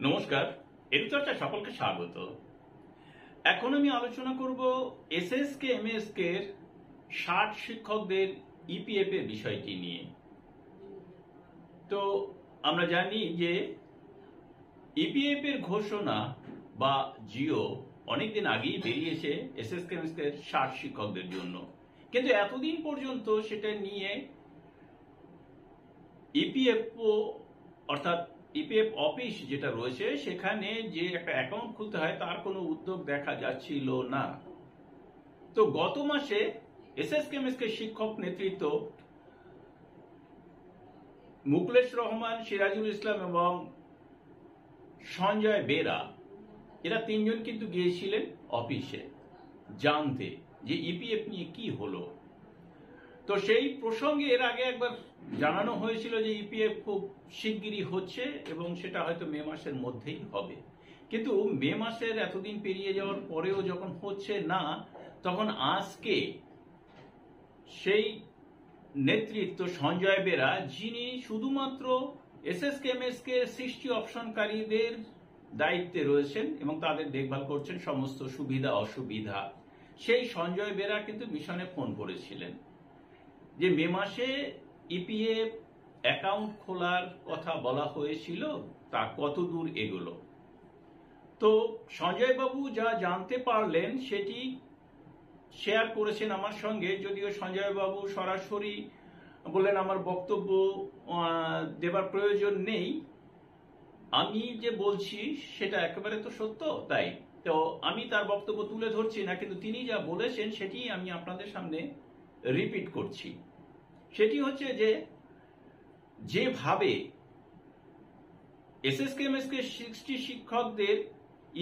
নমস্কার, এডুচর্চা সকলকে স্বাগত। এখন আমি আলোচনা করব এসএসকে এমএসকে এর 60 শিক্ষকদের ইপিএফ এর বিষয়টি নিয়ে। তো আমরা জানি যে ইপিএফ এর ঘোষণা বা জিও অনেকদিন আগেই বেরিয়েছে এসএসকে এমএসকে এর 60 শিক্ষকদের জন্য, কিন্তু এতদিন পর্যন্ত সেটা নিয়ে ইপিএফও অর্থাৎ ইপিএফ অফিস যেটা রয়েছে সেখানে যে একটা অ্যাকাউন্ট খুলতে হয় তার কোনো উদ্যোগ দেখা যাচ্ছিল না। তো গত মাসে এসএসকে এমএসকে শিক্ষক নেতৃত্ব মুকলেশ রহমান, সিরাজুল ইসলাম এবং সঞ্জয় বেরা, এরা তিনজন কিন্তু গিয়েছিলেন অফিসে জানতে যে ইপিএফ নিয়ে কি হলো। তো সেই প্রসঙ্গে এর আগে একবার জানানো হয়েছিল যে ইপিএফ খুব শিগগিরই হচ্ছে এবং সেটা হয়তো মে মাসের মধ্যেই হবে, কিন্তু মে মাসের এতদিন পেরিয়ে যাওয়ার পরেও যখন হচ্ছে না, তখন আজকে সেই নেতৃত্ব সঞ্জয় বেরা, যিনি শুধুমাত্র এসএসকে এমএসকে 60 অপশনকারীদের দায়িত্বে রয়েছেন এবং তাদের দেখভাল করছেন সমস্ত সুবিধা অসুবিধা, সেই সঞ্জয় বেরা কিন্তু মিশনে ফোন করেছিলেন যে মে মাসে ইপিএফ অ্যাকাউন্ট খোলার কথা বলা হয়েছিল, তা কত দূর এগোলো। তো সঞ্জয় বাবু যা জানতে পারলেন সেটি শেয়ার করেছেন আমার সঙ্গে, যদিও সঞ্জয় বাবু সরাসরি বললেন আমার বক্তব্য দেবার প্রয়োজন নেই, আমি যে বলছি সেটা একেবারে তো সত্য, তাই তো আমি তার বক্তব্য তুলে ধরছি না, কিন্তু তিনি যা বলেছেন সেটি আমি আপনাদের সামনে রিপিট করছি। সেটি হচ্ছে যে যেভাবে এসএসকে এমএসকে 60 শিক্ষকদের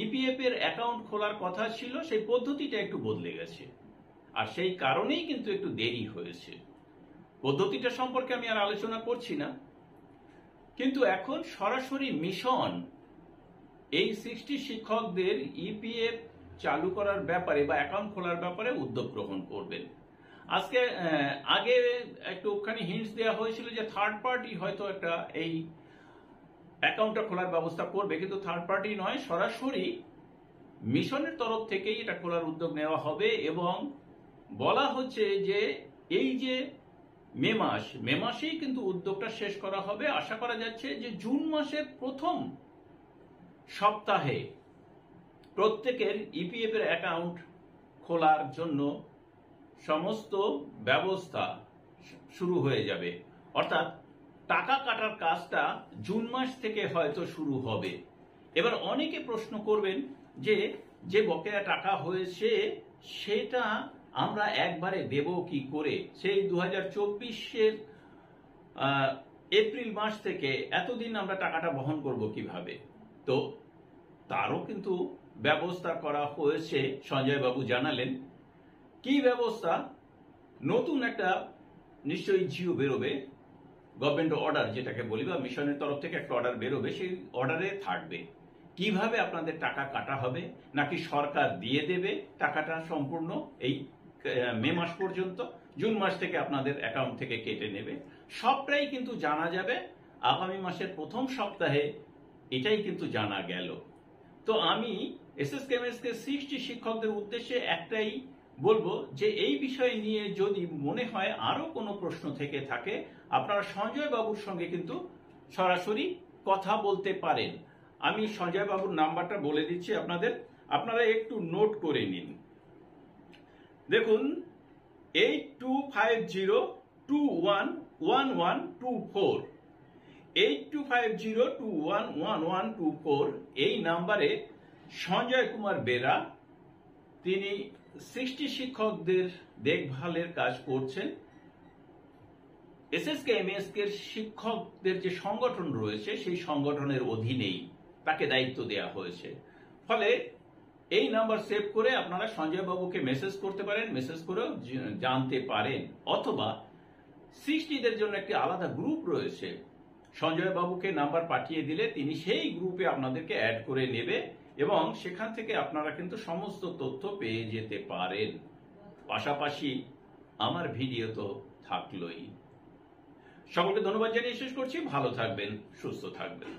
ইপিএফ এর অ্যাকাউন্ট খোলার কথা ছিল, সেই পদ্ধতিটা একটু বদলে গেছে, আর সেই কারণেই কিন্তু একটু দেরি হয়েছে। পদ্ধতিটা সম্পর্কে আমি আর আলোচনা করছি না, কিন্তু এখন সরাসরি মিশন এই 60 শিক্ষকদের ইপিএফ চালু করার ব্যাপারে বা অ্যাকাউন্ট খোলার ব্যাপারে উদ্যোগ গ্রহণ করবেন। আজকে আগে একটুখানি হিন্টস দেওয়া হয়েছিল যে থার্ড পার্টি হয়তো একটা এই অ্যাকাউন্টটা খোলার ব্যবস্থা করবে, কিন্তু থার্ড পার্টি নয়, সরাসরি মিশনের তরফ থেকেই এটা খোলার উদ্যোগ নেওয়া হবে। এবং বলা হচ্ছে যে এই যে মে মাসেই কিন্তু উদ্যোগটা শেষ করা হবে। আশা করা যাচ্ছে যে জুন মাসের প্রথম সপ্তাহে প্রত্যেকের ইপিএফ এর অ্যাকাউন্ট খোলার জন্য সমস্ত ব্যবস্থা শুরু হয়ে যাবে, অর্থাৎ টাকা কাটার কাজটা জুন মাস থেকে হয়তো শুরু হবে। এবার অনেকে প্রশ্ন করবেন যে যে বকেয়া টাকা হয়েছে সেটা আমরা একবারে দেব কি করে, সেই 2024-এর এপ্রিল মাস থেকে এতদিন আমরা টাকাটা বহন করব কিভাবে। তো তারও কিন্তু ব্যবস্থা করা হয়েছে, সঞ্জয় বাবু জানালেন। কি ব্যবস্থা? নতুন একটা নিশ্চয়ই জিও বেরোবে, গভর্নমেন্ট অর্ডার যেটাকে বলি, বা মিশনের তরফ থেকে একটা অর্ডার বেরোবে, সেই অর্ডারে থাকবে কিভাবে আপনাদের টাকা কাটা হবে, নাকি সরকার দিয়ে দেবে টাকাটা সম্পূর্ণ এই মে মাস পর্যন্ত, জুন মাস থেকে আপনাদের অ্যাকাউন্ট থেকে কেটে নেবে, সবটাই কিন্তু জানা যাবে আগামী মাসের প্রথম সপ্তাহে। এটাই কিন্তু জানা গেল। তো আমি এসএসকে এমএসকে 60 শিক্ষকদের উদ্দেশ্যে একটাই বলবো যে এই বিষয় নিয়ে যদি মনে হয় আরো কোনো প্রশ্ন থেকে থাকে, আপনারা সঞ্জয় বাবুর সঙ্গে কিন্তু সরাসরি কথা বলতে পারেন। আমি সঞ্জয় বাবুর নাম্বারটা বলে দিচ্ছি আপনাদের, আপনারা একটু নোট করে নিন। দেখুন 8250211124, 8250211124 এই নাম্বারে সঞ্জয় কুমার বেরা, তিনি 60 শিক্ষকদের দেখভালের কাজ করছেন। এসএসকে এমএসকে শিক্ষকদের যে সংগঠন রয়েছে সেই সংগঠনের অধীনেই তাকে দায়িত্ব দেওয়া হয়েছে। ফলে এই নাম্বার সেভ করে আপনারা সঞ্জয় বাবুকে মেসেজ করতে পারেন, মেসেজ করেও জানতে পারেন, অথবা 60দের জন্য একটি আলাদা গ্রুপ রয়েছে, সঞ্জয় বাবুকে নাম্বার পাঠিয়ে দিলে তিনি সেই গ্রুপে আপনাদেরকে অ্যাড করে নেবে এবং সেখান থেকে আপনারা কিন্তু সমস্ত তথ্য পেয়ে যেতে পারেন। পাশাপাশি আমার ভিডিও তো থাকলোই। সকলকে ধন্যবাদ জানিয়ে শেষ করছি। ভালো থাকবেন, সুস্থ থাকবেন।